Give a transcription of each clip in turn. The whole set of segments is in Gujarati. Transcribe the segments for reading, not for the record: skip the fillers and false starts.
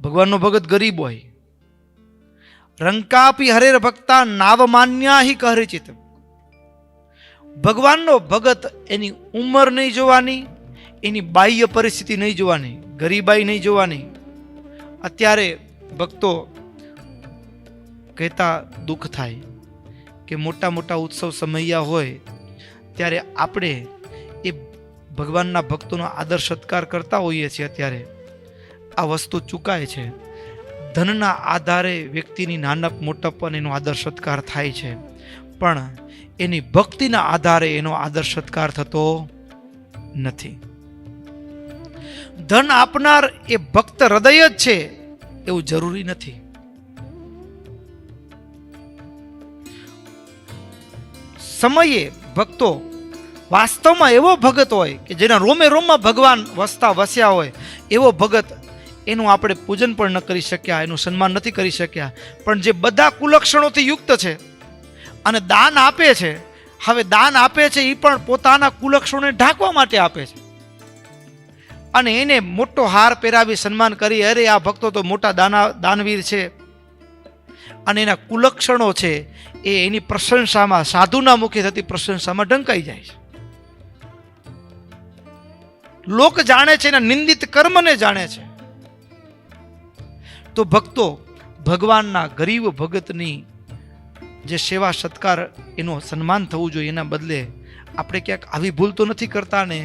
ભગવાનનો ભગત ગરીબ હોય. રંકાપી હરેર ભક્તા નાવમાન્યા હિ કહરિચિત. ભગવાનનો ભગત એની ઉંમર નહીં જોવાની, એની બાહ્ય પરિસ્થિતિ નહીં જોવાની, ગરીબાઈ નહીં જોવાની. અત્યારે ભક્તો કહેતા દુઃખ થાય કે મોટા મોટા ઉત્સવ સમયા હોય ત્યારે આપણે એ ભગવાનના ભક્તોનો આદર સત્કાર કરતા હોઈએ છીએ. અત્યારે આ વસ્તુ ચૂકાય છે. ધનના આધારે વ્યક્તિની નાનપ મોટપ અને એનો આદર સત્કાર થાય છે, પણ એની ભક્તિના આધારે એનો આદર સત્કાર થતો નથી. ધન આપનાર એ ભક્ત હૃદય જ છે એવું જરૂરી નથી. સમયે ભક્તો વાસ્તવમાં એવો ભગત હોય કે જેના રોમે રોમમાં ભગવાન વસ્યા હોય, એવો ભગત એનું આપણે પૂજન પણ ન કરી શક્યા, એનું સન્માન નથી કરી શક્યા. પણ જે બધા કુલક્ષણોથી યુક્ત છે અને દાન આપે છે, હવે દાન આપે છે એ પણ પોતાના કુલક્ષણોને ઢાંકવા માટે આપે છે, અને એને મોટો હાર પહેરાવી સન્માન કરી, અરે આ ભક્તો તો મોટા દાનવીર છે, અને એના કુલક્ષણો છે એ એની પ્રશંસામાં, સાધુના મુખે થતી પ્રશંસામાં ઢંકાઈ જાય છે. લોક જાણે છે, એના નિંદિત કર્મને જાણે છે. તો ભક્તો ભગવાનના ગરીબ ભગતની જે સેવા સત્કાર, એનું સન્માન થવું જોઈએ, એના બદલે આપણે ક્યાંક આવી ભૂલ તો નથી કરતા ને?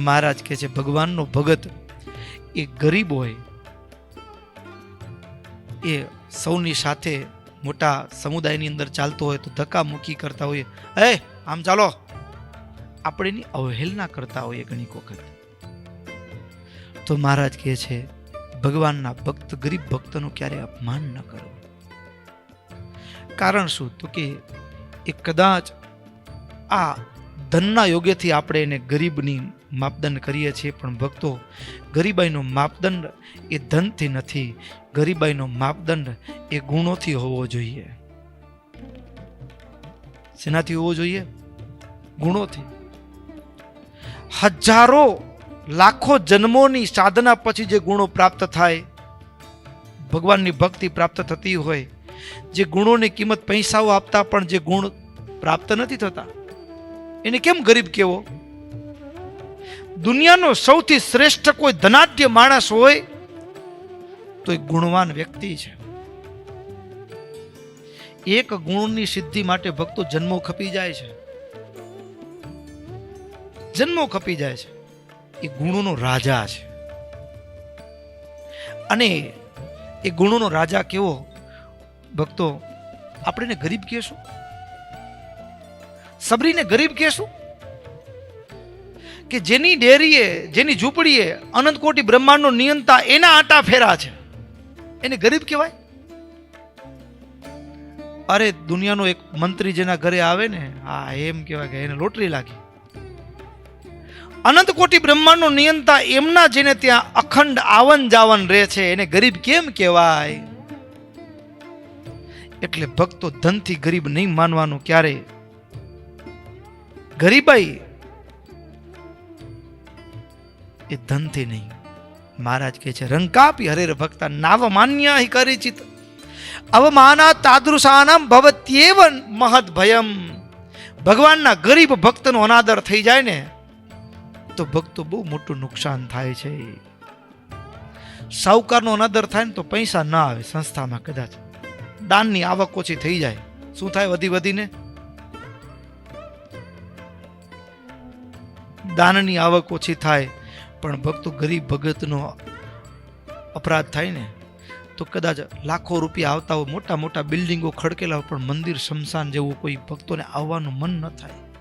મહારાજ કહે છે ભગવાનનો ભગત એ ગરીબ હોય, એ સૌની સાથે મોટા સમુદાયની અંદર ચાલતો હોય તો ધક્કા મૂકી કરતા હોઈએ, આમ ચાલો, આપણે એની અવહેલના કરતા હોઈએ ઘણી વખત. તો મહારાજ કહે છે ભગવાનના ભક્ત, ગરીબ ભક્તનું ક્યારે અપમાન ન કરો. કારણ શું? તો કે એ કદાચ આ ધનના યોગ્યથી આપણે એને ગરીબની માપદંડ કરીએ છીએ, પણ ભક્તો ગરીબાઈનો માપદંડ એ ધનથી નથી, ગરીબાઈનો માપદંડ એ ગુણોથી હોવો જોઈએ. શેનાથી હોવો જોઈએ? ગુણોથી. હજારો લાખો જન્મોની સાધના પછી જે ગુણો પ્રાપ્ત થાય, ભગવાનની ભક્તિ પ્રાપ્ત થતી હોય, જે ગુણોની કિંમત પૈસાઓ આપતા પણ જે ગુણ પ્રાપ્ત નથી થતા, એને કેમ ગરીબ કેવો? દુનિયાનો સૌથી શ્રેષ્ઠ કોઈ ધનાઢ્ય માણસ હોય તો એક ગુણવાન વ્યક્તિ છે. એક ગુણની સિદ્ધિ માટે ભક્તો જન્મો ખપી જાય છે, જન્મો ખપી જાય છે. એ ગુણોનો રાજા છે. અને એ ગુણોનો રાજા કેવો? ભક્તો આપણે એને ગરીબ કહેશું? સબરીને ગરીબ કહેશું? કે જેની ડેરીએ, જેની ઝૂંપડીએ અનંત કોટી બ્રહ્માંડનો નિયંતા એના આટા ફેરા છે, એને ગરીબ કહેવાય? અરે દુનિયાનો એક મંત્રી જેના ઘરે આવે ને, હા એમ કહેવાય કે એને લોટરી લાગી. અનંત કોટી બ્રહ્માંડનો નિયંતા એમના જેને ત્યાં અખંડ આવન જાવન રહે છે, એને ગરીબ કેમ કહેવાય? એટલે ભક્તો ધનથી ગરીબ નહીં માનવાનું ક્યારે. ગરીબાઈ એ ધનથી નહીં. મહારાજ કહે છે રંકાપી હરેર ભક્તા નાવમાન્યા હિ કરીચિત અવમાના તાદૃશાનામ ભવત્યેવ મહદ ભયમ. ભગવાનના ગરીબ ભક્તનો અનાદર થઈ જાય ને તો ભક્તો બહુ મોટું નુકસાન થાય છે. સાહુકારનો અનાદર થાય ને તો પૈસા ના આવે સંસ્થામાં, કદાચ દાનની આવક ઓછી થઈ જાય. શું થાય? વધી વધીને દાનની આવક ઓછી થાય. પણ ભક્તો ગરીબ ભગતનો અપરાધ થાય ને તો કદાચ લાખો રૂપિયા આવતા હોય, મોટા મોટા બિલ્ડિંગો ખડકેલા હોય, પણ મંદિર શમશાન જેવું કોઈ ભક્તોને આવવાનું મન ન થાય.